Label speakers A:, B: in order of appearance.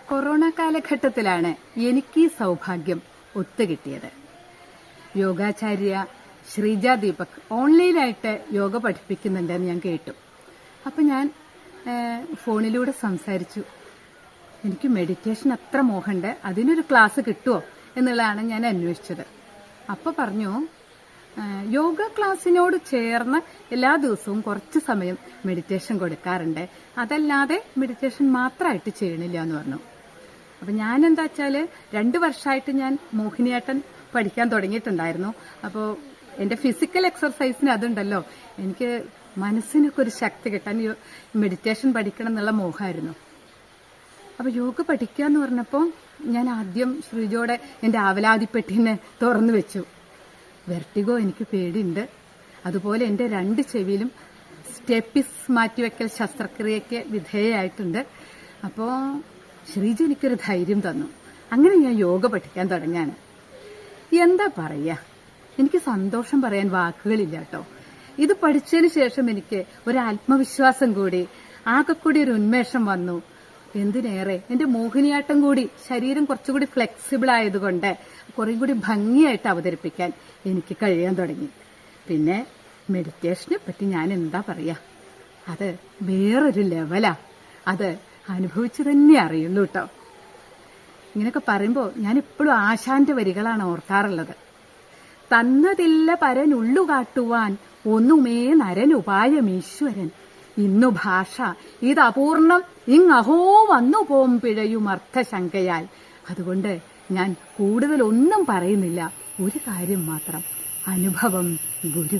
A: Corona കാലഘട്ടത്തിലാണ് എനിക്ക് ഈ സൗഭാഗ്യം ഒത്തുകിട്ടിയത്. യോഗാചാര്യ ശ്രീജ ദീപക് ഓൺലൈനായിട്ട് യോഗ പഠിപ്പിക്കുന്നുണ്ടെന്ന് ഞാൻ കേട്ടു. അപ്പം ഞാൻ ഫോണിലൂടെ സംസാരിച്ചു. എനിക്ക് മെഡിറ്റേഷൻ അത്ര മോഹമുണ്ട്, അതിനൊരു ക്ലാസ് കിട്ടുമോ എന്നുള്ളതാണ് ഞാൻ അന്വേഷിച്ചത്. അപ്പോൾ പറഞ്ഞു, യോഗ ക്ലാസ്സിനോട് ചേർന്ന് എല്ലാ ദിവസവും കുറച്ച് സമയം മെഡിറ്റേഷൻ കൊടുക്കാറുണ്ട്, അതല്ലാതെ മെഡിറ്റേഷൻ മാത്രമായിട്ട് ചെയ്യണില്ല എന്ന് പറഞ്ഞു. അപ്പം ഞാൻ എന്താ വെച്ചാൽ 2 വർഷമായിട്ട് ഞാൻ മോഹിനിയാട്ടം പഠിക്കാൻ തുടങ്ങിയിട്ടുണ്ടായിരുന്നു. അപ്പോൾ എൻ്റെ ഫിസിക്കൽ എക്സർസൈസിന് അതുണ്ടല്ലോ, എനിക്ക് മനസ്സിനൊക്കെ ഒരു ശക്തി കിട്ടാൻ മെഡിറ്റേഷൻ പഠിക്കണം എന്നുള്ള മോഹമായിരുന്നു. അപ്പോൾ യോഗ പഠിക്കുക എന്ന് പറഞ്ഞപ്പോൾ ഞാൻ ആദ്യം ശ്രീജോടെ എൻ്റെ ആവലാതിപ്പെട്ടിനെ തുറന്നു വെച്ചു. വെർട്ടിഗോ എനിക്ക് പേടിയുണ്ട്, അതുപോലെ എൻ്റെ 2 ചെവിയിലും സ്റ്റെപ്പിസ് മാറ്റിവെക്കൽ ശസ്ത്രക്രിയയ്ക്ക് വിധേയമായിട്ടുണ്ട്. അപ്പോൾ ശ്രീജ എനിക്കൊരു ധൈര്യം തന്നു. അങ്ങനെ ഞാൻ യോഗ പഠിക്കാൻ തുടങ്ങാണ്. എന്താ പറയുക, എനിക്ക് സന്തോഷം പറയാൻ വാക്കുകളില്ല കേട്ടോ. ഇത് പഠിച്ചതിന് ശേഷം എനിക്ക് ഒരു ആത്മവിശ്വാസം കൂടി, ആകെക്കൂടി ഒരു ഉന്മേഷം വന്നു. എന്തിനേറെ എൻ്റെ മോഹിനിയാട്ടം കൂടി ശരീരം കുറച്ചുകൂടി ഫ്ലെക്സിബിൾ ആയതുകൊണ്ട് കുറേ കൂടി ഭംഗിയായിട്ട് അവതരിപ്പിക്കാൻ എനിക്ക് കഴിയാൻ തുടങ്ങി. പിന്നെ മെഡിറ്റേഷനെ പറ്റി ഞാൻ എന്താ പറയാ, അത് വേറൊരു ലെവലാ. അത് അനുഭവിച്ചു തന്നെ അറിയുള്ളൂ കേട്ടോ. ഇങ്ങനെയൊക്കെ പറയുമ്പോൾ ഞാൻ ഇപ്പോഴും ആശാന്റെ വരികളാണ് ഓർക്കാറുള്ളത്. തന്നതില്ല പരനുള്ളു കാട്ടുവാൻ ഒന്നുമേ നരനുപായം ഈശ്വരൻ, ഇന്നു ഭാഷ ഇത് അപൂർണം ഇങ്ങഹോ വന്നു പോം പിഴയും അർത്ഥശങ്കയാൽ. അതുകൊണ്ട് ഞാൻ കൂടുതലൊന്നും പറയുന്നില്ല, ഒരു കാര്യം മാത്രം, അനുഭവം ഗുരു.